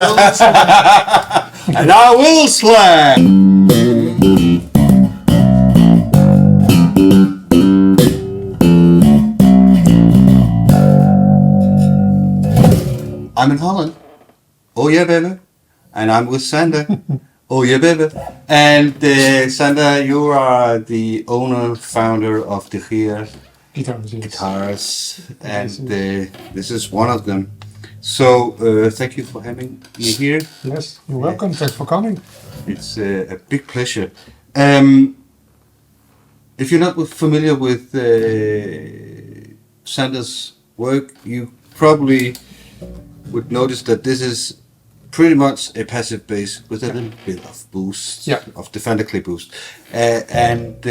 And I will slam. I'm in Holland. Oh yeah, baby. And I'm with Sander. Oh yeah, baby. And Sander, you are the owner, founder of the Gier Guitars, and this is one of them. So thank you for having me here. Yes, you're welcome. Thanks for coming. It's a big pleasure. If you're not familiar with Sander's work, you probably would notice that this is pretty much a passive bass with a little bit of boost, of the Fender Clay boost. And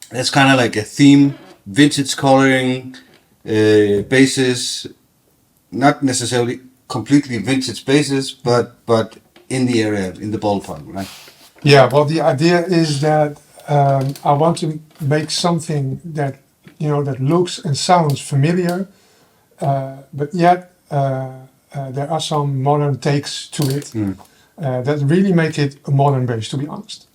that's kind of like a theme, vintage coloring, basses, not necessarily completely vintage basses, but in the area, in the ballpark, right? Yeah, well, the idea is that I want to make something that, that looks and sounds familiar, but yet there are some modern takes to it that really make it a modern bass, to be honest,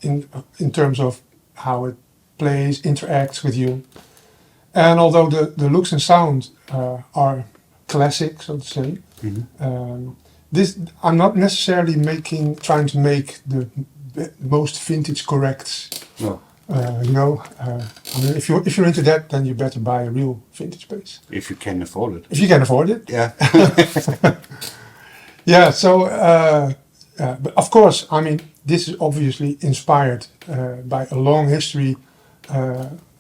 in terms of how it plays, interacts with you. And although the looks and sound are classic, so to say, this I'm not necessarily trying to make the most vintage correct. No. I mean, if you're into that, then you better buy a real vintage bass. If you can afford it. If you can afford it. Yeah. Yeah. So, but of course, I mean, this is obviously inspired by a long history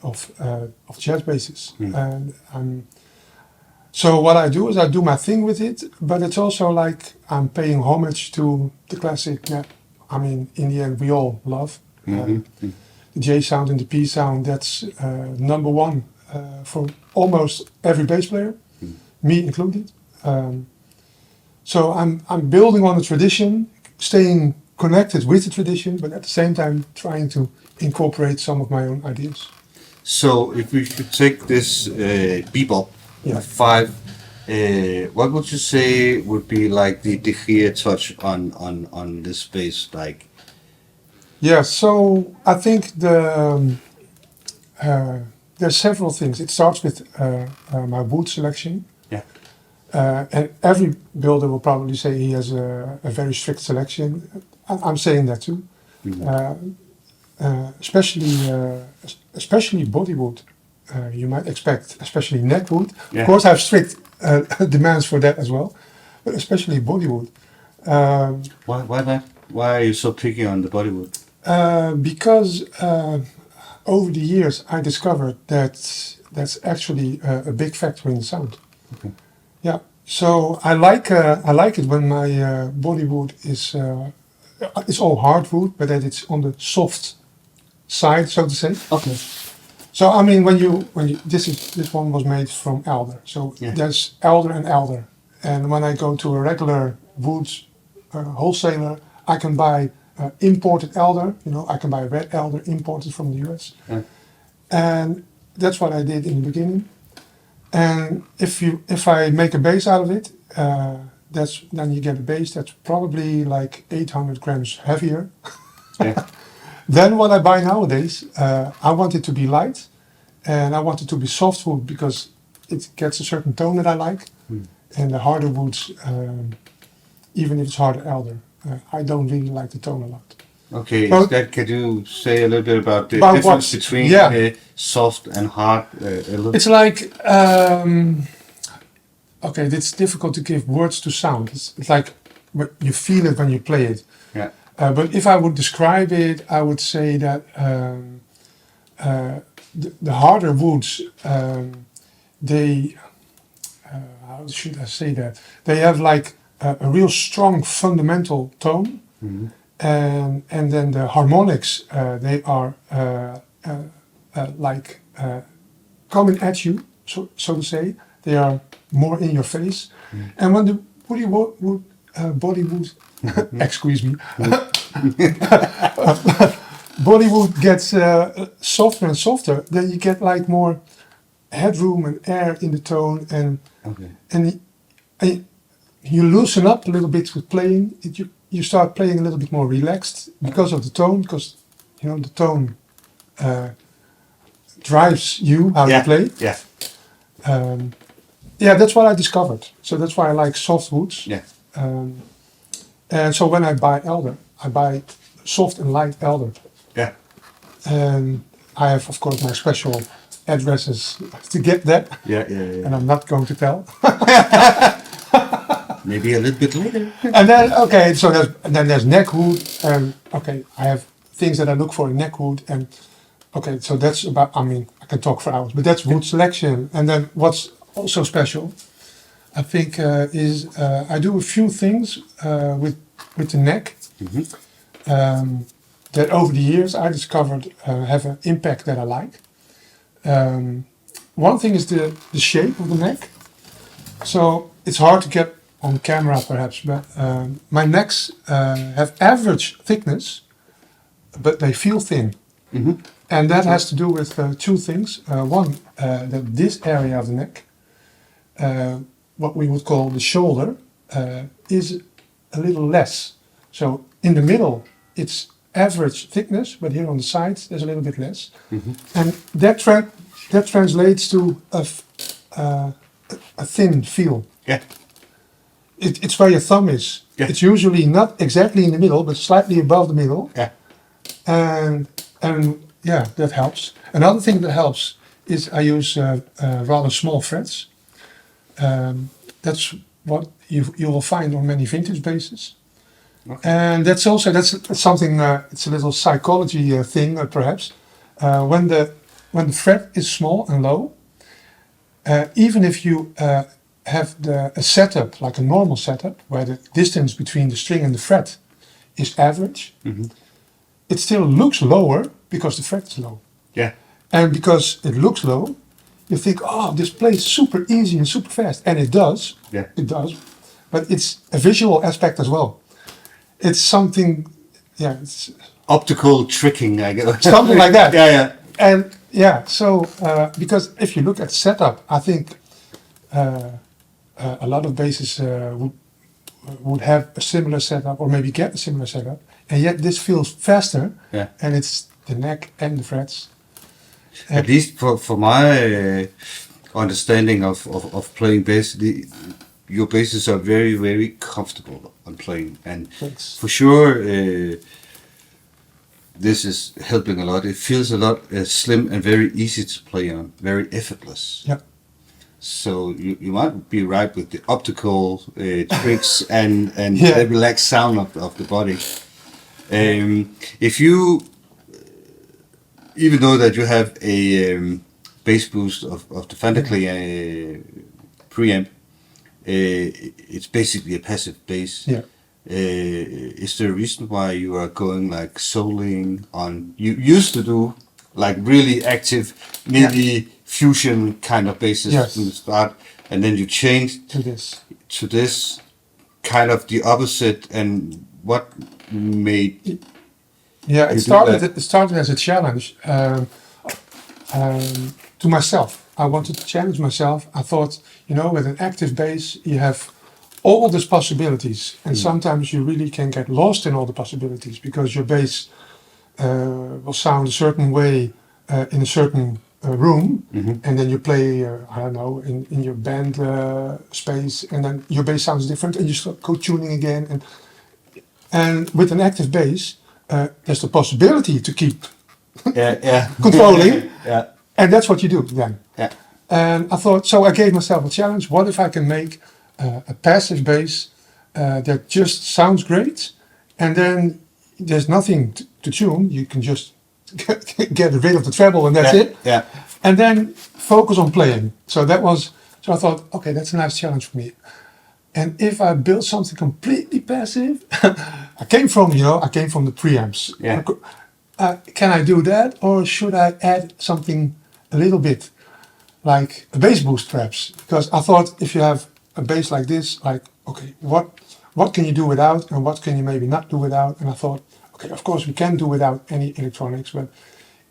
of jazz basses, and so what I do is I do my thing with it, but it's also like I'm paying homage to the classic that, I mean, in the end we all love. The J sound and the P sound, that's number one for almost every bass player, me included. So I'm building on the tradition, staying connected with the tradition, but at the same time trying to incorporate some of my own ideas. So if we could take this bebop, 5, what would you say would be like the De Gier touch on this bass? Like, yeah, so I think there's several things. It starts with my wood selection. Yeah. And every builder will probably say he has a very strict selection. I'm saying that too. Especially body wood. You might expect, especially neck wood. Yeah. Of course, I have strict demands for that as well, but especially body wood. why that? Why are you so picky on the body wood? Because over the years I discovered that that's actually a big factor in the sound. Okay. Yeah, so I like it when my body wood is it's all hardwood, but that it's on the soft side, so to say. Okay. So I mean, when you this one was made from elder, so there's elder and elder, and when I go to a regular woods wholesaler, I can buy imported elder. I can buy red elder imported from the US, and that's what I did in the beginning. And if I make a bass out of it, then you get a bass that's probably like 800 grams heavier. Yeah. Then what I buy nowadays, I want it to be light, and I want it to be softwood because it gets a certain tone that I like. And the harder woods, even if it's harder elder, I don't really like the tone a lot. Okay, So- could you say a little bit about the About difference what? between Yeah. soft and hard? It's like, okay, it's difficult to give words to sound. It's like you feel it when you play it. Yeah. But if I would describe it, I would say that the harder woods, they, how should I say that? They have like a real strong fundamental tone, and then the harmonics, they are like coming at you, so to say. They are more in your face. And when the body wood, excuse me, body wood gets softer and softer, then you get like more headroom and air in the tone, and you loosen up a little bit with playing. You start playing a little bit more relaxed because of the tone, because the tone drives you how you play. Yeah. That's what I discovered. So that's why I like soft woods. Yeah. And so when I buy elder, I buy soft and light elder. Yeah. And I have, of course, my special addresses to get that. Yeah. And I'm not going to tell. Maybe a little bit later. And then there's neck wood, and I have things that I look for in neck wood, and so that's about. I mean, I can talk for hours, but that's wood selection. And then what's also special, I think, is I do a few things with the neck that over the years I discovered have an impact that I like. One thing is the shape of the neck. So it's hard to get on camera perhaps, but my necks have average thickness, but they feel thin. Mm-hmm. And that has to do with two things. One, that this area of the neck, what we would call the shoulder, is a little less. So in the middle, it's average thickness, but here on the sides, there's a little bit less. Mm-hmm. And that translates to a thin feel. Yeah. It's where your thumb is. Yeah. It's usually not exactly in the middle, but slightly above the middle. Yeah. And that helps. Another thing that helps is I use rather small frets. That's what you will find on many vintage basses. Okay. And that's something. It's a little psychology thing, perhaps. When the fret is small and low, even if you have a setup like a normal setup, where the distance between the string and the fret is average, it still looks lower because the fret is low. Yeah. And because it looks low, you think, oh, this plays super easy and super fast, and it does. Yeah. It does, but it's a visual aspect as well. It's something, it's Optical tricking, I guess. something like that. Yeah. And so because if you look at setup, I think a lot of basses would have a similar setup, or maybe get a similar setup, and yet this feels faster. Yeah. And it's the neck and the frets. At least for my understanding of playing bass, your basses are very, very comfortable on playing, and Thanks. for sure this is helping a lot. It feels a lot slim and very easy to play on, very effortless. Yeah. So you might be right with the optical tricks and Yeah. the relaxed sound of the body. If you, even though that you have a bass boost of the Fender Clay preamp, it's basically a passive bass. Yeah. Is there a reason why you are going like souling on? You used to do like really active MIDI fusion kind of basses Yes. from the start, and then you changed To this. to this kind of the opposite. And what made Yeah, You it do that. started as a challenge to myself. I wanted to challenge myself. I thought, with an active bass, you have all these possibilities, and sometimes you really can get lost in all the possibilities because your bass will sound a certain way in a certain room, and then you play, I don't know, in your band space, and then your bass sounds different, and you start co-tuning again, and with an active bass. There's the possibility to keep controlling, and that's what you do then. Yeah. And I thought, so I gave myself a challenge. What if I can make a passive bass that just sounds great, and then there's nothing to tune. You can just get rid of the treble, and that's it. Yeah. And then focus on playing. So I thought, okay, that's a nice challenge for me. And if I build something completely passive, I came from the preamps. Yeah. Can I do that, or should I add something a little bit, like a bass boost perhaps? Because I thought if you have a bass like this, what can you do without, and what can you maybe not do without? And I thought, okay, of course we can do without any electronics, but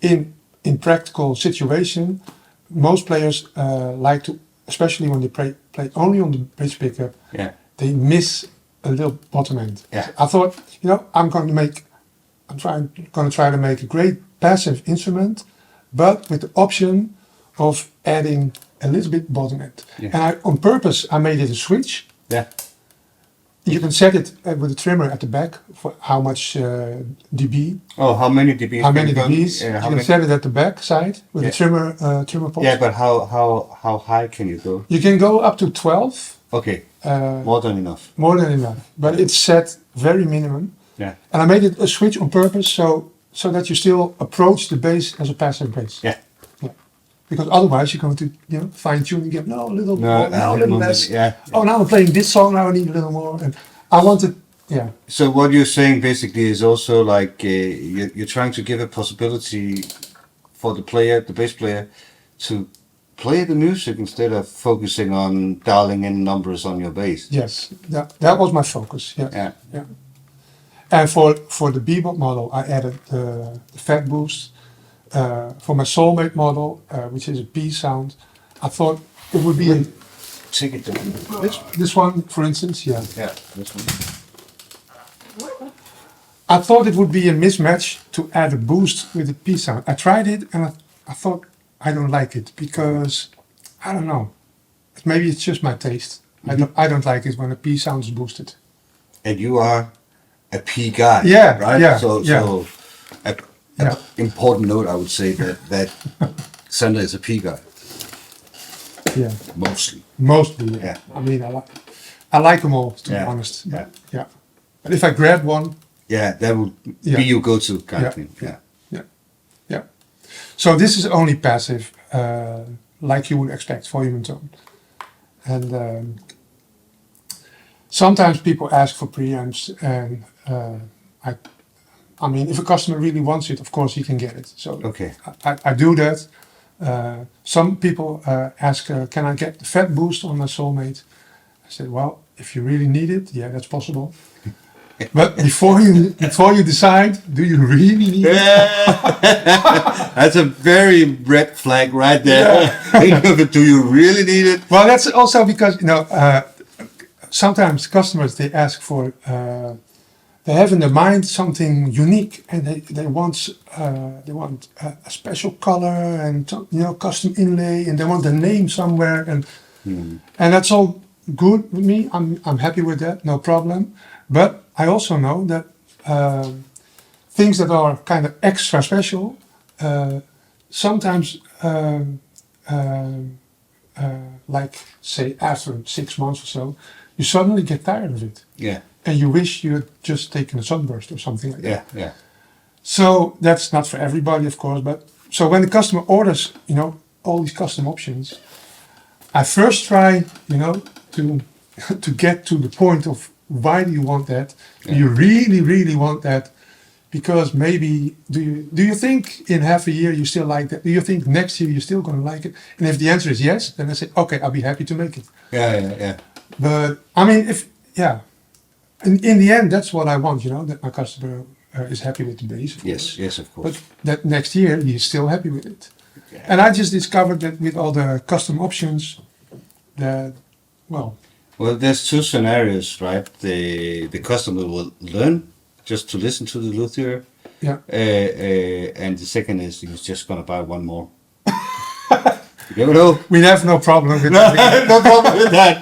in practical situation, most players like to, especially when they play only on the bass pickup, they miss a little bottom end. Yeah. I thought, I'm going to try to make a great passive instrument, but with the option of adding a little bit bottom end. Yeah. And on purpose, I made it a switch. Yeah. You can set it with a trimmer at the back for how much dB. Oh, how many dBs? How many dBs? Yeah, you can set it at the back side with a trimmer pot. Yeah, but how high can you go? You can go up to 12. Okay, more than enough. More than enough, but it's set very minimum. Yeah. And I made it a switch on purpose so that you still approach the bass as a passive bass. Yeah. Because otherwise you're going to fine tune and get a little more, a little less. Yeah. Oh, now I'm playing this song. Now I need a little more. And I wanted, So what you're saying basically is also like you're trying to give a possibility for the bass player, to play the music instead of focusing on dialing in numbers on your bass. Yes, that was my focus. Yes. Yeah. And for the bebop model, I added the fat boost. For my soulmate model, which is a P sound, I thought it would be Take it down. this one, for instance. Yeah. Yeah, this one. I thought it would be a mismatch to add a boost with a P sound. I tried it and I thought I don't like it because I don't know. Maybe it's just my taste. I don't like it when a P sound is boosted. And you are a P guy. Yeah, right. yeah, So yeah. important note, I would say that Sander is a P guy. Yeah. Mostly. Yeah. Yeah. I mean, I like them all, to be honest. Yeah. Yeah. But if I grab one. Yeah, that would be your go-to kind of thing. Yeah. Yeah. So this is only passive, like you would expect for human tone. And sometimes people ask for preamps, and I mean, if a customer really wants it, of course he can get it. So Okay. I do that. Some people ask, can I get the fat boost on my soulmate? I said, well, if you really need it, yeah, that's possible. But before you decide, do you really need it? That's a very red flag right there. Do you really need it? Well, that's also because sometimes customers, they ask for, they have in their mind something unique, and they want a special color and custom inlay, and they want the name somewhere, and that's all good with me. I'm happy with that, no problem. But I also know that things that are kind of extra special, sometimes, like say after 6 months or so, you suddenly get tired of it. Yeah. And you wish you had just taken a sunburst or something like that. Yeah. So that's not for everybody, of course. But so when the customer orders, all these custom options, I first try, to get to the point of why do you want that? Yeah. Do you really, really want that? Because maybe do you think in half a year you still like that? Do you think next year you're still going to like it? And if the answer is yes, then I say, okay, I'll be happy to make it. Yeah. But I mean, in the end, that's what I want, that my customer is happy with the bass. Yes, of course. But that next year he's still happy with it. Yeah. And I just discovered that with all the custom options, Well, there's two scenarios, right? The customer will learn just to listen to the Luthier. Yeah. And the second is he's just gonna buy one more. You never know. We have no problem with No problem with that.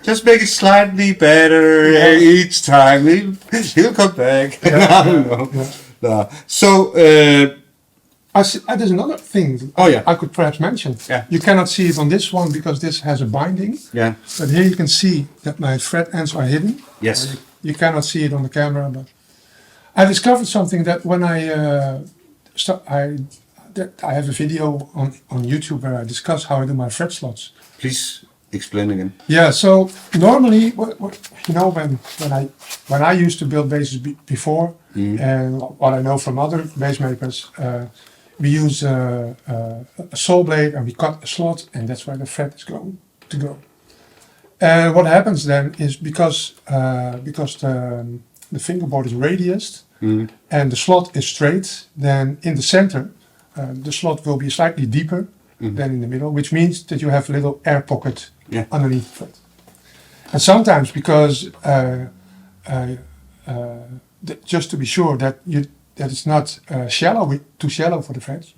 Just make it slightly better each time. He'll come back. I don't know. Yeah. No. So. There's another thing I could perhaps mention. Yeah. You cannot see it on this one because this has a binding. Yeah. But here you can see that my fret ends are hidden. Yes. You cannot see it on the camera, but I discovered something that when I have a video on YouTube where I discuss how I do my fret slots. Please explain again. Yeah. So normally, when I used to build basses before, and what I know from other bass makers, we use a saw blade and we cut a slot, and that's where the fret is going to go. And what happens then is because the fingerboard is radiused and the slot is straight, then in the center the slot will be slightly deeper than in the middle, which means that you have a little air pocket underneath the fret. And sometimes because just to be sure that it's not too shallow for the frets,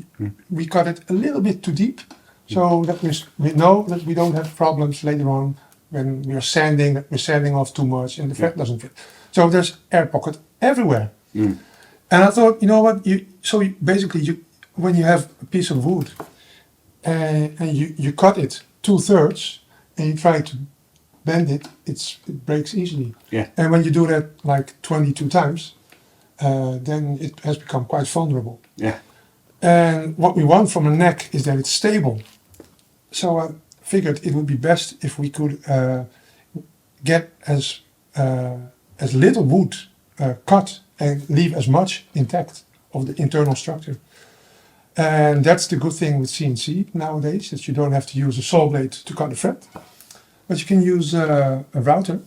we cut it a little bit too deep, so that we know that we don't have problems later on when we're sanding off too much and the fret doesn't fit. So there's air pocket everywhere. And I thought, you know what? When you have a piece of wood and you cut it 2/3 and you try to bend it, it breaks easily. Yeah. And when you do that like 22 times, then it has become quite vulnerable. Yeah. And what we want from a neck is that it's stable. So I figured it would be best if we could get as little wood cut and leave as much intact of the internal structure. And that's the good thing with CNC nowadays, that you don't have to use a saw blade to cut the fret, but you can use a router.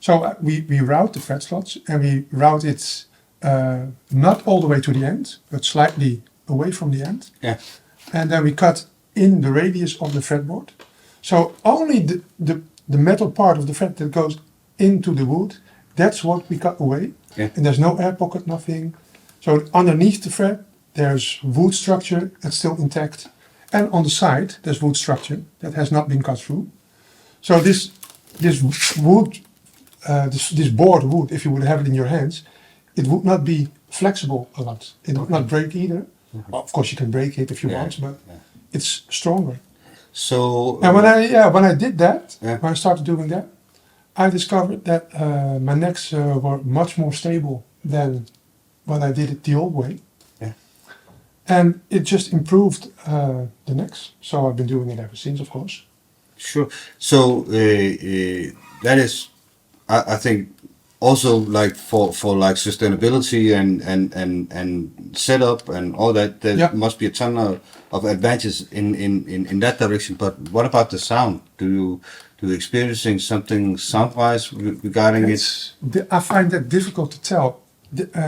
So we route the fret slots, and we route it not all the way to the end, but slightly away from the end. Yeah. And then we cut in the radius of the fretboard. So only the metal part of the fret that goes into the wood, that's what we cut away. Yeah. And there's no air pocket, nothing. So underneath the fret, there's wood structure that's still intact. And on the side, there's wood structure that has not been cut through. So this wood, this board wood, if you would have it in your hands, it would not be flexible a lot. It would not break either. Well, of course, you can break it if you want, but it's stronger. So. And when I did that, when I started doing that, I discovered that my necks were much more stable than when I did it the old way. Yeah. And it just improved the necks. So I've been doing it ever since, of course. Sure. So that is, I think, also like for like sustainability and setup and all that. There must be a ton of advantages in that direction. But what about the sound? Do you experiencing something sound-wise regarding it? I find that difficult to tell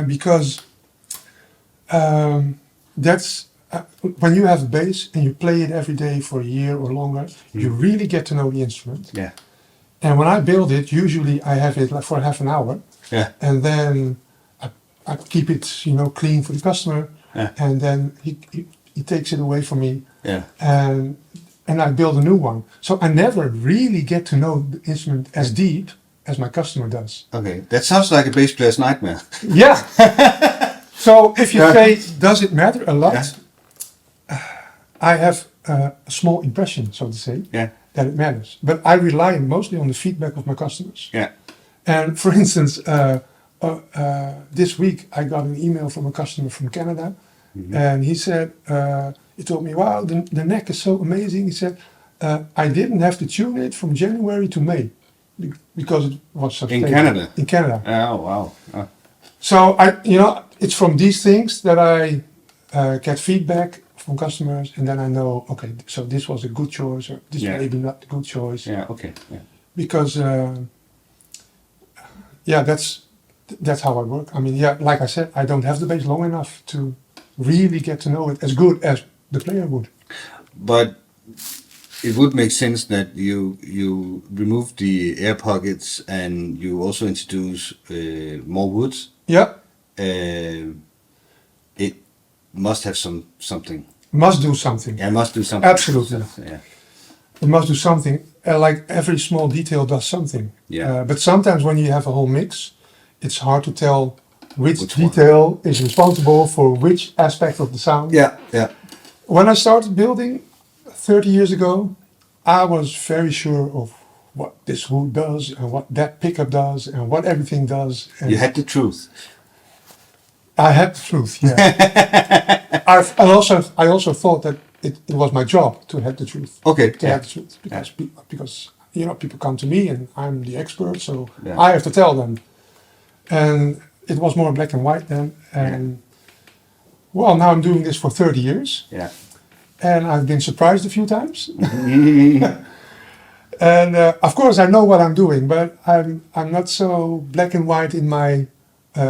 because that's when you have a bass and you play it every day for a year or longer, you really get to know the instrument. Yeah. And when I build it, usually I have it like for half an hour. Yeah. And then I keep it, clean for the customer. Yeah. And then he takes it away from me. Yeah. And I build a new one. So I never really get to know the instrument as deep as my customer does. Okay, that sounds like a bass player's nightmare. Yeah. So if you say, does it matter a lot? Yeah. I have a small impression, so to say, that it matters. But I rely mostly on the feedback of my customers. Yeah. And for instance, this week I got an email from a customer from Canada, and he said, he told me, wow, the neck is so amazing. He said, I didn't have to tune it from January to May because it was so stable. Canada? In Canada. Oh, wow. Oh. So it's from these things that I get feedback from customers, and then I know, okay, so this was a good choice, or this maybe not a good choice. Yeah, okay. Yeah. Because, that's how I work. I mean, like I said, I don't have the bass long enough to really get to know it as good as the player would. But it would make sense that you remove the air pockets and you also introduce more woods. Yeah. It must have something. Must do something. Yeah, must do something. Absolutely. Yeah. It must do something. Like every small detail does something. Yeah. But sometimes when you have a whole mix, it's hard to tell which detail is responsible for which aspect of the sound. Yeah, yeah. When I started building 30 years ago, I was very sure of what this wood does and what that pickup does and what everything does. And you had the truth. I had the truth, yeah. I also thought that it was my job to have the truth. Okay. To have the truth. Because people come to me and I'm the expert, so I have to tell them. And it was more black and white then. And well, now I'm doing this for 30 years. Yeah. And I've been surprised a few times. And of course I know what I'm doing, but I'm not so black and white in my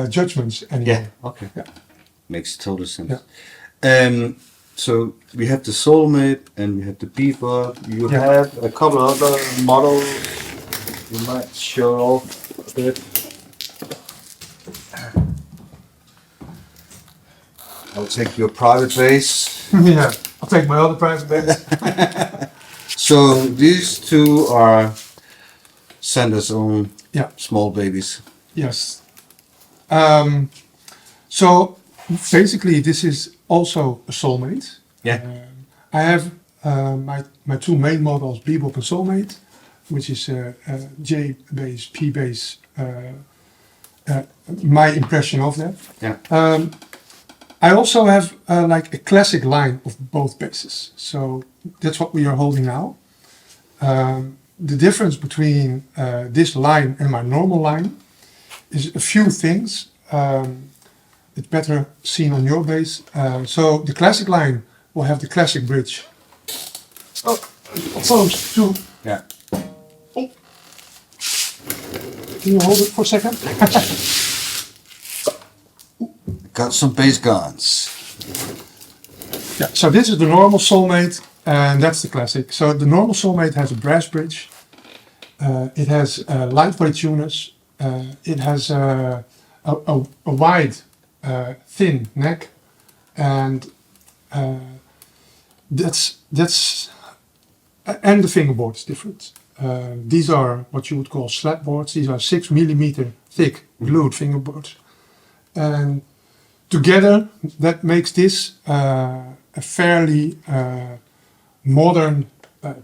judgments anymore. Yeah, okay. Yeah. Makes total sense. Yeah. So we have the Soulmate and we have the Beaver. You have a couple other models you might show off a bit. I'll take your private bass. Yeah, I'll take my other private bass. So these two are Sander's own Yeah. small babies. Yes. So basically, this is also a Soulmate. Yeah. I have my two main models, Bebop and Soulmate, which is J bass, P bass. My impression of that. Yeah. I also have like a classic line of both basses. So that's what we are holding now. The difference between this line and my normal line is a few things. It's better seen on your bass. So the classic line will have the classic bridge. Oh, opposed to. Yeah. Oh. Can you hold it for a second? Got some bass guns. Yeah, so this is the normal Soulmate, and that's the classic. So the normal Soulmate has a brass bridge. It has lightweight tuners. It has a wide, thin neck, and that's and the fingerboard is different. These are what you would call slat boards. These are 6 millimeter thick glued fingerboards, and together that makes this a fairly modern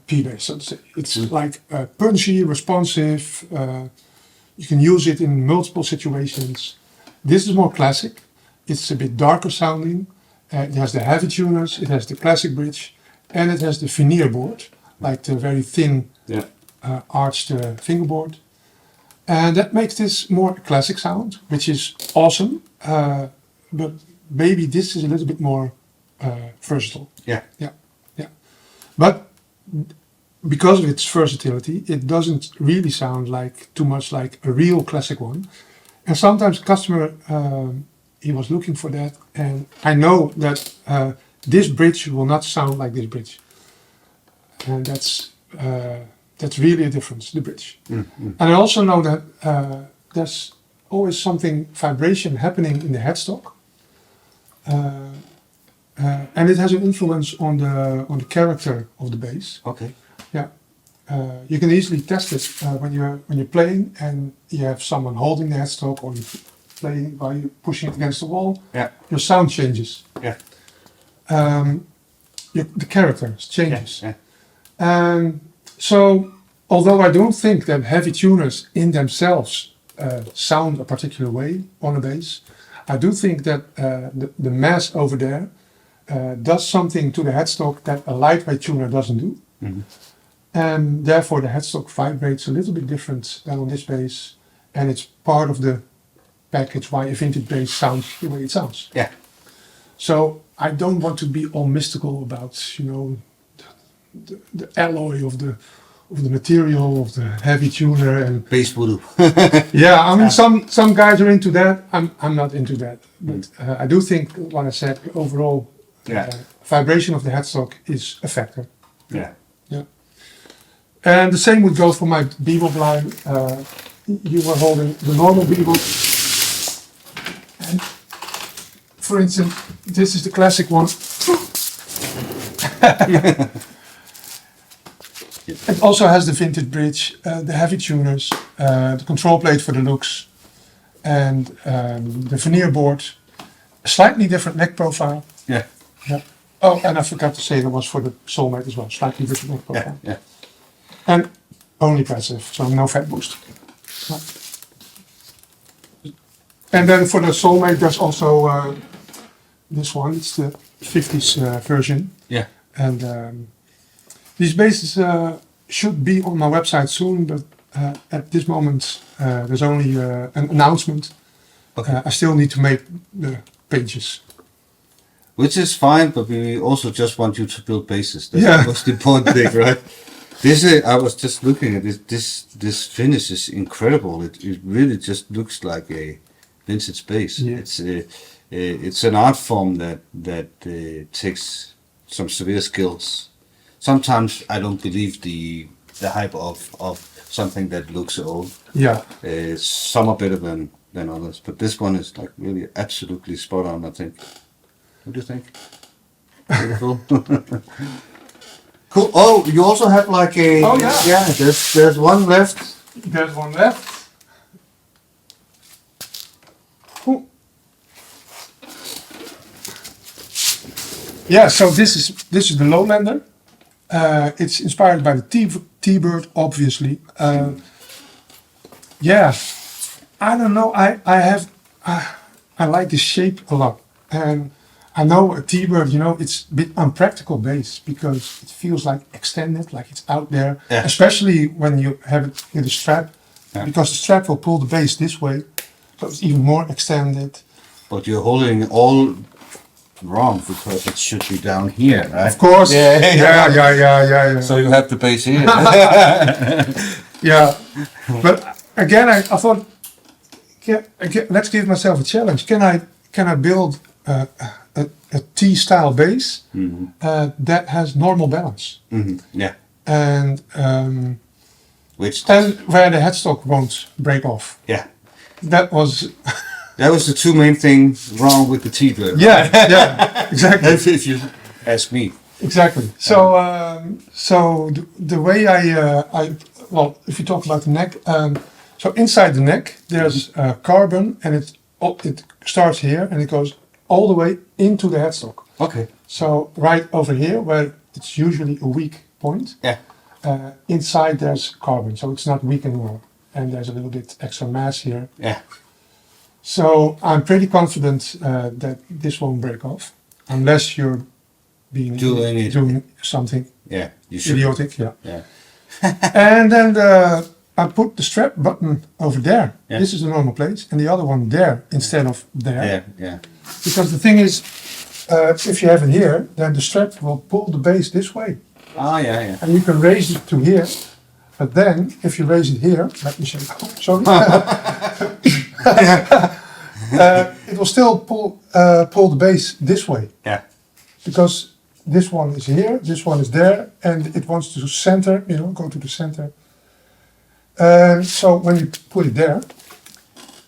P bass, so to say. It's like punchy, responsive. You can use it in multiple situations. This is more classic. It's a bit darker sounding. It has the heavy tuners, it has the classic bridge, and it has the veneer board, like the very thin arched fingerboard. And that makes this more a classic sound, which is awesome. But maybe this is a little bit more versatile. Yeah. Yeah, yeah. But because of its versatility, it doesn't really sound like too much like a real classic one. And sometimes the customer, he was looking for that, and I know that this bridge will not sound like this bridge. And that's really a difference, the bridge. Mm-hmm. And I also know that there's always something vibration happening in the headstock. And it has an influence on the character of the bass. Okay. Yeah, you can easily test it when you're playing and you have someone holding the headstock, or you're playing while you're pushing it against the wall. Yeah. Your sound changes. Yeah. The character changes. Yeah. And so, although I don't think that heavy tuners in themselves sound a particular way on a bass, I do think that the mass over there does something to the headstock that a lightweight tuner doesn't do. Mm-hmm. And therefore the headstock vibrates a little bit different than on this bass, and it's part of the package why a vintage bass sounds the way it sounds. Yeah. So I don't want to be all mystical about, you know, the alloy of the material of the heavy tuner and Bass voodoo. yeah. I mean, some guys are into that. I'm not into that, but I do think, like I said, overall vibration of the headstock is a factor. Yeah. Yeah. And the same would go for my bebop line. You were holding the normal bebop. And for instance, this is the classic one. It also has the vintage bridge, the heavy tuners, the control plate for the looks, and the veneer board. A slightly different neck profile. Yeah. Yeah. Oh, and I forgot to say that was for the Soulmate as well. Slightly different neck profile. Yeah. And only passive, so no fat boost. No. And then for the Soulmate, there's also this one. It's the 50s version. Yeah. And these basses should be on my website soon, but at this moment there's only an announcement. Okay. I still need to make the pages. Which is fine, but we also just want you to build basses. That's Yeah. the most important thing, right? This is, I was just looking at this. This finish is incredible. It really just looks like a vintage bass. Yeah. It's an art form that takes some severe skills. Sometimes I don't believe the hype of something that looks old. Yeah. Some are better than others, but this one is like really absolutely spot on, I think. What do you think? Beautiful. Cool. Oh, you also have like a... Oh, yeah. Yeah, there's one left. There's one left. Cool. Yeah, so this is the Lowlander. It's inspired by the T-Bird, obviously. Yeah, I don't know. I like this shape a lot, and I know a T-Bird. You know, it's a bit unpractical bass because it feels like extended, like it's out there. Yeah. Especially when you have it in the strap, Yeah. because the strap will pull the bass this way, so it's even more extended. But you're holding it all wrong because it should be down here, right? Of course. Yeah. Yeah. So you have the bass here. Yeah, but again, I thought, let's give myself a challenge. Can I build a T-style bass that has normal balance Yeah. and Which? and where the headstock won't break off? Yeah. That was That was the two main things wrong with the T-Bird. yeah, exactly. If you ask me. Exactly. So the way I well, if you talk about the neck, so inside the neck there's carbon, and it starts here and it goes all the way into the headstock. Okay. So right over here, where it's usually a weak point, Yeah. inside there's carbon, so it's not weak anymore, and there's a little bit extra mass here. Yeah. So I'm pretty confident that this won't break off, unless you're doing something Yeah. You should. idiotic. Yeah. Yeah. And then I put the strap button over there. Yeah. This is the normal place, and the other one there instead of there. Yeah. Yeah. Because the thing is, if you have it here, then the strap will pull the bass this way, Ah, yeah. and you can raise it to here. But then, if you raise it here, let me show you. Oh, sorry. It will still pull the bass this way, Yeah. because this one is here, this one is there, and it wants to center, go to the center. So when you put it there,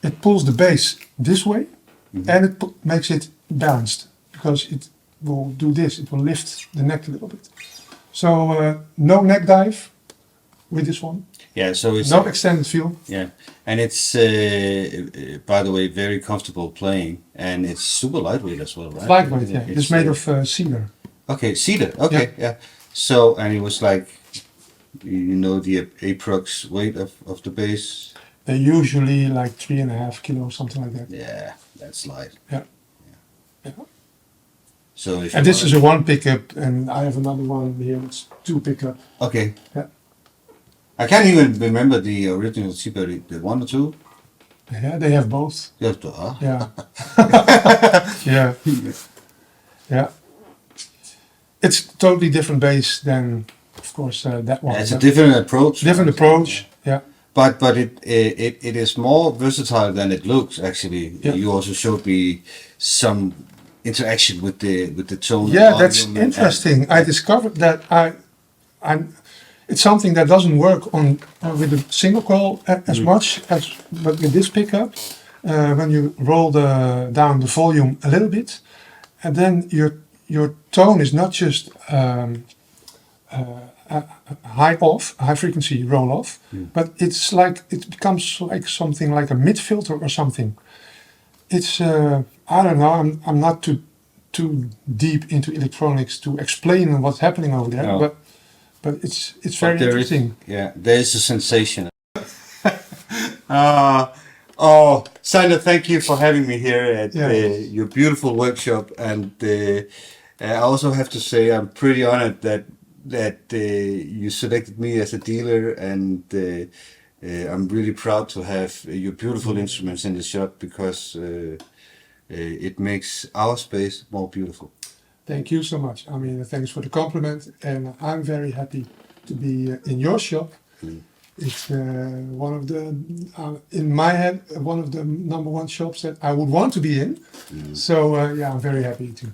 it pulls the bass this way, and it makes it balanced, because it will do this, it will lift the neck a little bit. So no neck dive with this one, Yeah. So it's no extended feel. Yeah, and it's by the way very comfortable playing, and it's super lightweight as well, right? Lightweight, yeah. It's made of cedar. Okay, cedar. Okay, yeah. So, and it was like, the approx weight of the bass. They're usually like 3.5 kilos, something like that. Yeah, that's light. Yeah. So if And this is a one pickup, and I have another one here. It's 2 pickup. okay. Yeah. I can't even remember the original T-Bird, the 1 or 2. Yeah, they have both. You have to, huh? Yeah. Yeah. Yeah. It's totally different bass than, of course, that one. Yeah, it's a different approach. Different approach. Yeah. But it is more versatile than it looks. Actually, Yeah. you also showed me some interaction with the tone. Yeah, that's volume and- interesting. I discovered that it's something that doesn't work on with the single coil as much as, but with this pickup, when you roll down the volume a little bit, and then your tone is not just high frequency roll off, but it becomes like something like a mid filter or something. It's I don't know. I'm not too deep into electronics to explain what's happening over there, No. but it's very interesting. There is a sensation. Sander, thank you for having me here at your beautiful workshop, and I also have to say I'm pretty honored that you selected me as a dealer, and I'm really proud to have your beautiful instruments in the shop, because it makes our space more beautiful. Thank you so much. I mean, thanks for the compliment, and I'm very happy to be in your shop. It's one of the, in my head, one of the #1 shops that I would want to be in. So I'm very happy to.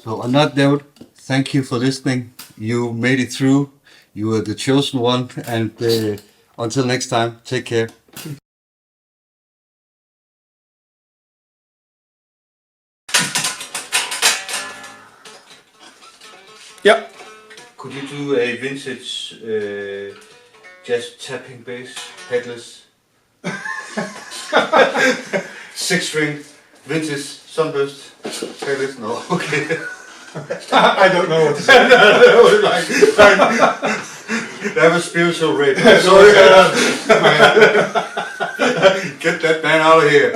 So on that note, thank you for listening. You made it through. You were the chosen one, and until next time, take care. Yeah. Could you do a vintage just tapping bass, headless? 6-string, vintage, sunburst, headless? No, okay. I don't know what to say. They have a spiritual rape. Sorry. Get that man out of here.